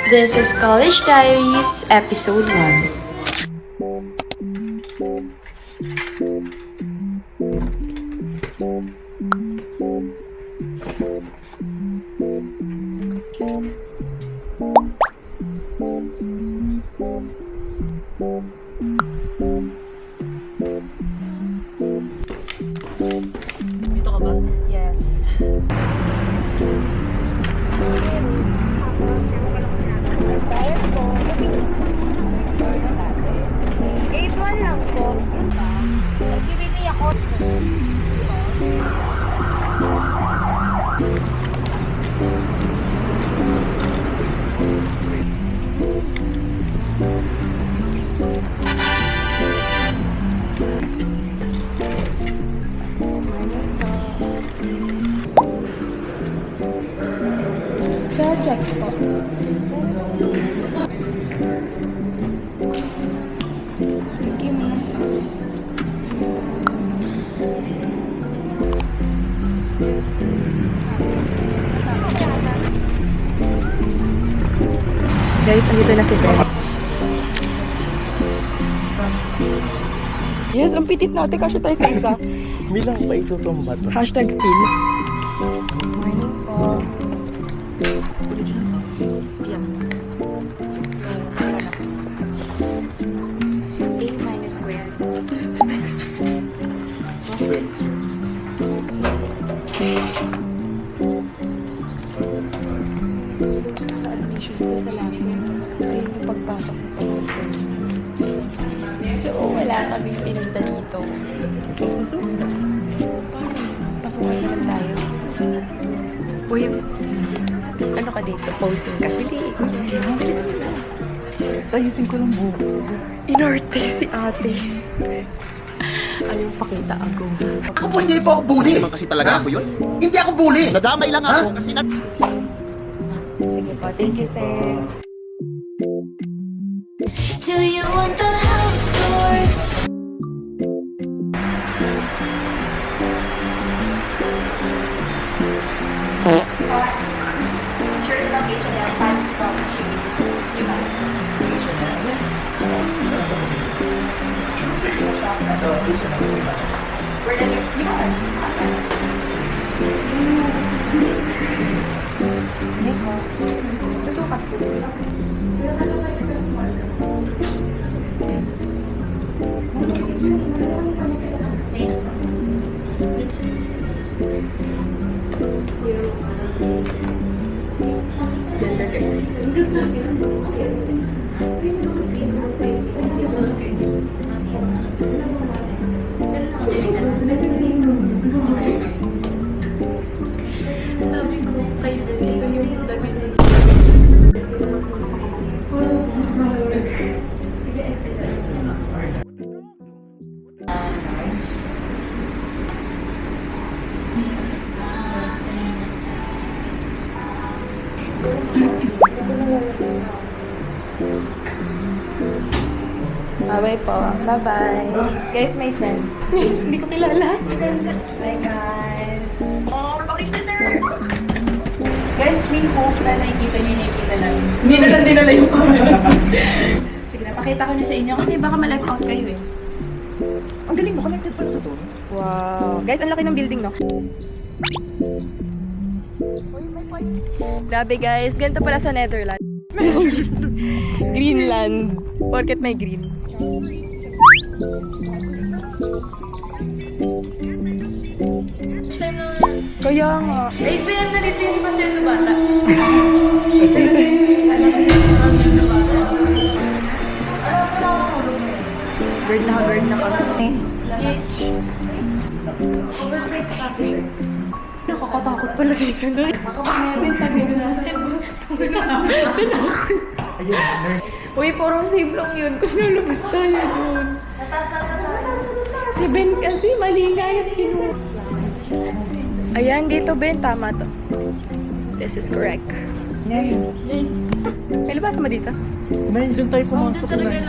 This is College Diaries, Episode 1. Dito ka ba? Yes. Bayad po, kasi 8-1 lang po. Nagbibigay ako. So, check po. Mickey Mouse. Guys, andito na si Ben. Yes, ang pitit natin kasi tayo sa isa. Bilang pa ito itong bato. Hashtag pin. Morning po. Yan. So, A minus squared. Post sa admission ko sa laso. Ayun yung pagpasok ko pa yung post. So, wala kaming pinunta dito. So, paano? Pasukan naman tayo. Uy, ano ka dito? Posing ka? Hindi. Tayusin ko lang buhok. Inorte si ate. Ayaw pakita ako. Ako po, hindi po ako bully. Naman kasi talaga ako yun. Hindi ako bully. Nadamay lang ako kasi Sige po. Thank you, sir. Do you want the house tour? Shirt from H&M, pants from Where did you pants? Nico, susukat ko. Ganda guys. Sabi ko kay ito yung damit. Sige, excited. Bye-bye po. Bye-bye. Guys, my friend. Hindi ko kilala. Bye, guys. Oh, pakisister! Guys, we hope na nakikita nyo lang. Hindi na lang dinala yung camera. Sige na, pakita ko nyo sa inyo kasi baka ma-live out kayo eh. Ang galing mo, connected pala ito. Wow. Guys, ang laki ng building, no? Grabe, guys. Ganito pala sa Netherlands. Greenland. Porket may green. Kaya nga. Eh, pinandalit din si Paseo na bata. Guard na kami. H. Nakakatakot pala dito na. Uy, parang save lang yun kung nalabas tayo dun. Si Ben kasi, mali nga yung kinuha. Ayan, dito Ben, tama to. This is correct. Ngayon. May labas mo dito? May dyan tayo pumasok na.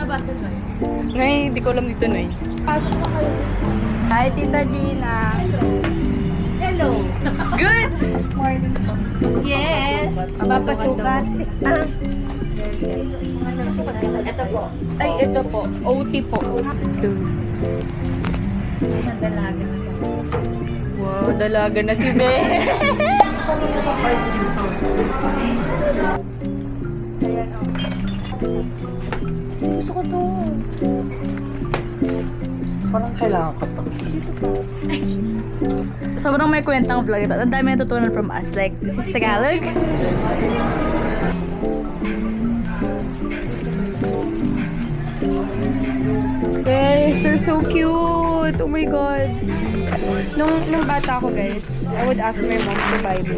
Nay, di ko alam dito, Nay. Pasok na kayo. Hi, Tita Gina. Hello. Good! Morning po. Yes! Papasukan. Ito po. Ay, ito po. OT po. Dalaga na po. Wow, dalaga na si Be. Gusto ko to. Parang kailangan ko to. Sobrang may kwentang vlog ito. Ang dami natutunan from us. Like, Tagalog. Guys, they're so cute. Oh my God. Nung bata ako, guys, I would ask my mom to buy me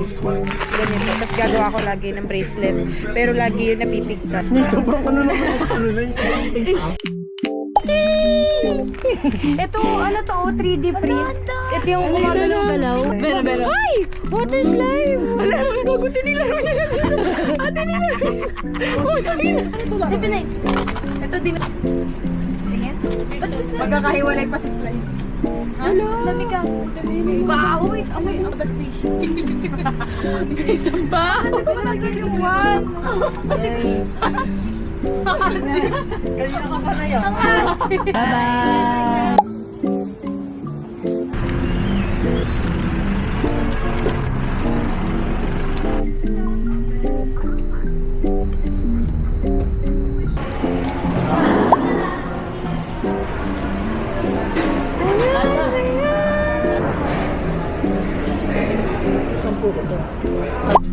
ganito. Tapos gagawa ko lagi ng bracelet. Pero lagi yun napipigtan. Sobrang ano na Ito, ano to? 3D print. Ito yung gumagalaw-galaw. Bera. Ay! Water slime! Wala naman bagutin nila. Ate nila. Sabi na, Ito din. tingin. Magkakahiwalay pa sa slime. Ano? Lamig ka. Wow! Amoy, ang bas spaceship. Isang ba? Lamig yung one. Kanina ka pa na yan. Bye-bye! Sampu ko to.